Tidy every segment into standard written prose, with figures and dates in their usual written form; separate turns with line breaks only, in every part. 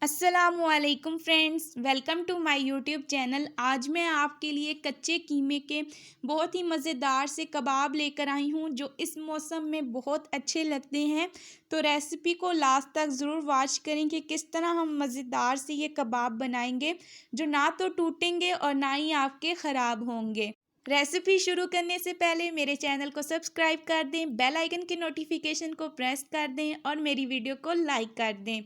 अस्सलामुअलैकुम friends, welcome to my YouTube channel. आज मैं आपके लिए कच्चे कीमे के बहुत ही मज़ेदार से कबाब लेकर आई हूँ जो इस मौसम में बहुत अच्छे लगते हैं। तो रेसिपी को लास्ट तक ज़रूर वॉच करें कि किस तरह हम मज़ेदार से ये कबाब बनाएंगे जो ना तो टूटेंगे और ना ही आपके ख़राब होंगे। रेसिपी शुरू करने से पहले मेरे चैनल को सब्सक्राइब कर दें, बेल आइकन की नोटिफिकेशन को प्रेस कर दें और मेरी वीडियो को लाइक कर दें।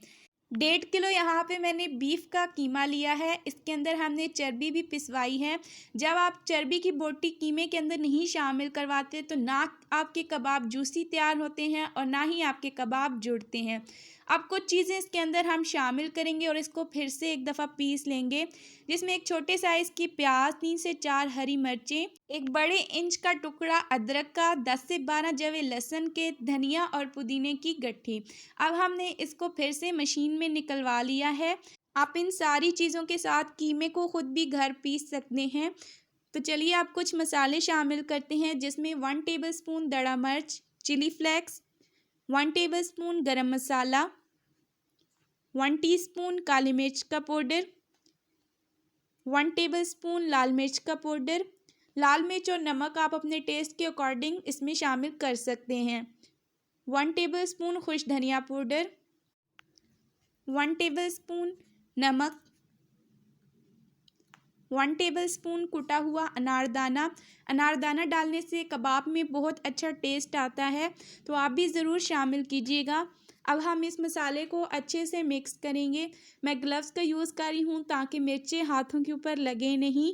1.5 किलो यहाँ पे मैंने बीफ का कीमा लिया है। इसके अंदर हमने चर्बी भी पिसवाई है। जब आप चर्बी की बोटी कीमे के अंदर नहीं शामिल करवाते तो ना आपके कबाब जूसी तैयार होते हैं और ना ही आपके कबाब जुड़ते हैं। अब कुछ चीज़ें इसके अंदर हम शामिल करेंगे और इसको फिर से एक दफ़ा पीस लेंगे, जिसमें एक छोटे साइज़ की प्याज, 3 से 4 हरी मिर्चें, एक बड़े इंच का टुकड़ा अदरक का, 10 से 12 जवे लहसुन के, धनिया और पुदीने की गट्ठी। अब हमने इसको फिर से मशीन में निकलवा लिया है। आप इन सारी चीज़ों के साथ कीमे को खुद भी घर पीस सकते हैं। तो चलिए आप कुछ मसाले शामिल करते हैं, जिसमें 1 टेबलस्पून दड़ा मिर्च, चिली फ्लेक्स, 1 टेबलस्पून गरम मसाला, 1 टीस्पून काली मिर्च का पाउडर, 1 टेबलस्पून लाल मिर्च का पाउडर। लाल मिर्च और नमक आप अपने टेस्ट के अकॉर्डिंग इसमें शामिल कर सकते हैं। 1 टेबलस्पून खुश धनिया पाउडर, 1 टेबलस्पून नमक, 1 टेबलस्पून कुटा हुआ अनारदाना। अनारदाना डालने से कबाब में बहुत अच्छा टेस्ट आता है, तो आप भी ज़रूर शामिल कीजिएगा। अब हम इस मसाले को अच्छे से मिक्स करेंगे। मैं ग्लव्स का यूज़ कर रही हूँ ताकि मिर्चें हाथों के ऊपर लगे नहीं।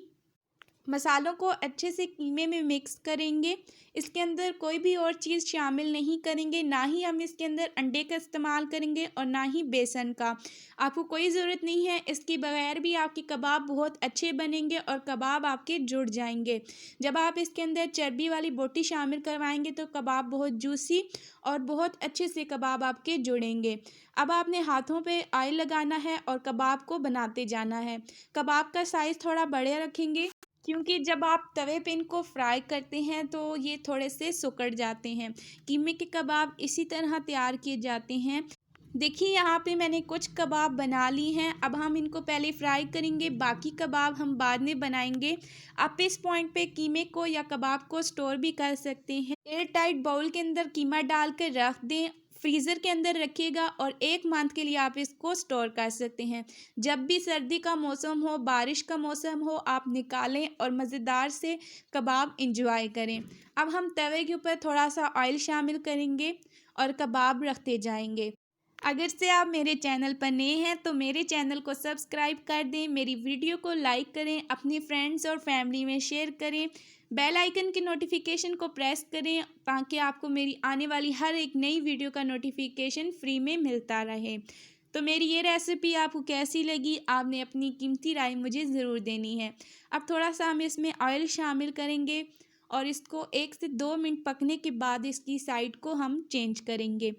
मसालों को अच्छे से कीमे में मिक्स करेंगे। इसके अंदर कोई भी और चीज़ शामिल नहीं करेंगे, ना ही हम इसके अंदर अंडे का इस्तेमाल करेंगे और ना ही बेसन का। आपको कोई ज़रूरत नहीं है, इसके बगैर भी आपके कबाब बहुत अच्छे बनेंगे और कबाब आपके जुड़ जाएंगे। जब आप इसके अंदर चर्बी वाली बोटी शामिल करवाएंगे तो कबाब बहुत जूसी और बहुत अच्छे से कबाब आपके जुड़ेंगे। अब आपने हाथों पे ऑयल लगाना है और कबाब को बनाते जाना है। कबाब का साइज़ थोड़ा बड़े रखेंगे, क्योंकि जब आप तवे पे इनको फ्राई करते हैं तो ये थोड़े से सिकुड़ जाते हैं। कीमे के कबाब इसी तरह तैयार किए जाते हैं। देखिए यहाँ पे मैंने कुछ कबाब बना ली हैं। अब हम इनको पहले फ्राई करेंगे, बाकी कबाब हम बाद में बनाएंगे। आप इस पॉइंट पे कीमे को या कबाब को स्टोर भी कर सकते हैं। एयर टाइट बाउल के अंदर कीमा डाल कर रख दें, फ्रीज़र के अंदर रखिएगा और 1 मंथ के लिए आप इसको स्टोर कर सकते हैं। जब भी सर्दी का मौसम हो, बारिश का मौसम हो, आप निकालें और मज़ेदार से कबाब इंजॉय करें। अब हम तवे के ऊपर थोड़ा सा ऑयल शामिल करेंगे और कबाब रखते जाएंगे। अगर से आप मेरे चैनल पर नए हैं तो मेरे चैनल को सब्सक्राइब कर दें, मेरी वीडियो को लाइक करें, अपने फ्रेंड्स और फैमिली में शेयर करें, बेल आइकन की नोटिफिकेशन को प्रेस करें ताकि आपको मेरी आने वाली हर एक नई वीडियो का नोटिफिकेशन फ्री में मिलता रहे। तो मेरी ये रेसिपी आपको कैसी लगी, आपने अपनी कीमती राय मुझे ज़रूर देनी है। अब थोड़ा सा हम इसमें ऑयल शामिल करेंगे और इसको 1 से 2 मिनट पकने के बाद इसकी साइड को हम चेंज करेंगे।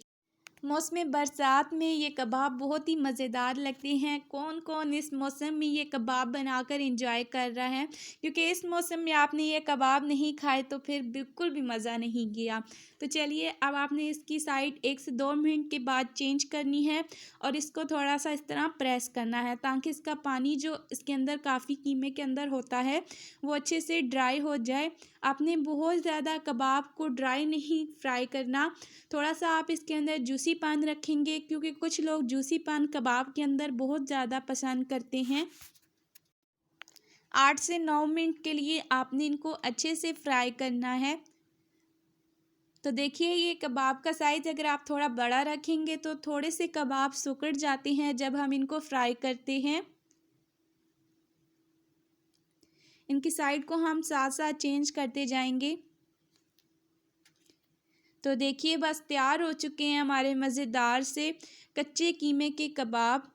मौसम बरसात में ये कबाब बहुत ही मज़ेदार लगते हैं। कौन कौन इस मौसम में ये कबाब बनाकर एंजॉय कर रहा है, क्योंकि इस मौसम में आपने ये कबाब नहीं खाए तो फिर बिल्कुल भी मज़ा नहीं किया। तो चलिए अब आपने इसकी साइड 1 से 2 मिनट के बाद चेंज करनी है और इसको थोड़ा सा इस तरह प्रेस करना है ताकि इसका पानी जो इसके अंदर काफ़ी कीमे के अंदर होता है वो अच्छे से ड्राई हो जाए। आपने बहुत ज़्यादा कबाब को ड्राई नहीं फ्राई करना, थोड़ा सा आप इसके अंदर जूसी पान रखेंगे, क्योंकि कुछ लोग जूसी पान कबाब के अंदर बहुत ज़्यादा पसंद करते हैं। 8 से 9 मिनट के लिए आपने इनको अच्छे से फ्राई करना है। तो देखिए ये कबाब का साइज़ अगर आप थोड़ा बड़ा रखेंगे तो थोड़े से कबाब सिकुड़ जाते हैं जब हम इनको फ्राई करते हैं। इनकी साइड को हम साथ साथ चेंज करते जाएंगे। तो देखिए बस तैयार हो चुके हैं हमारे मज़ेदार से कच्चे कीमे के कबाब।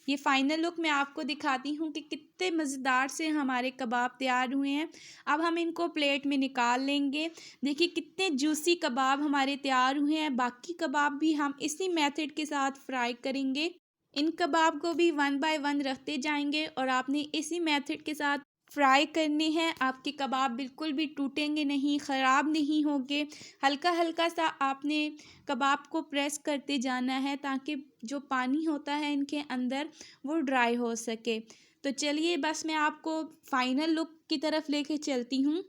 ये फाइनल लुक मैं आपको दिखाती हूँ कि कितने मज़ेदार से हमारे कबाब तैयार हुए हैं। अब हम इनको प्लेट में निकाल लेंगे। देखिए कितने जूसी कबाब हमारे तैयार हुए हैं। बाकी कबाब भी हम इसी मेथड के साथ फ्राई करेंगे। इन कबाब को भी 1 बाय 1 रखते जाएंगे और आपने इसी मेथड के साथ फ्राई करने हैं। आपके कबाब बिल्कुल भी टूटेंगे नहीं, ख़राब नहीं होंगे। हल्का हल्का सा आपने कबाब को प्रेस करते जाना है ताकि जो पानी होता है इनके अंदर वो ड्राई हो सके। तो चलिए बस मैं आपको फाइनल लुक की तरफ लेके चलती हूँ।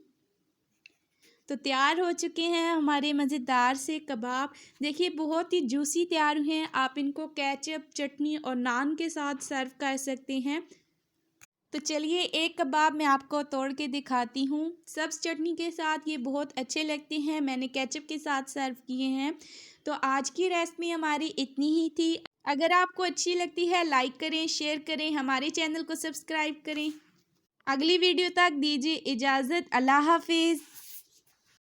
तो तैयार हो चुके हैं हमारे मज़ेदार से कबाब। देखिए बहुत ही जूसी तैयार हुए हैं। आप इनको केचप, चटनी और नान के साथ सर्व कर सकते हैं। तो चलिए एक कबाब मैं आपको तोड़ के दिखाती हूँ। सब्ज़ चटनी के साथ ये बहुत अच्छे लगते हैं। मैंने केचप के साथ सर्व किए हैं। तो आज की रेसिपी हमारी इतनी ही थी। अगर आपको अच्छी लगती है लाइक करें, शेयर करें, हमारे चैनल को सब्सक्राइब करें। अगली वीडियो तक दीजिए इजाज़त। अल्लाह हाफिज़।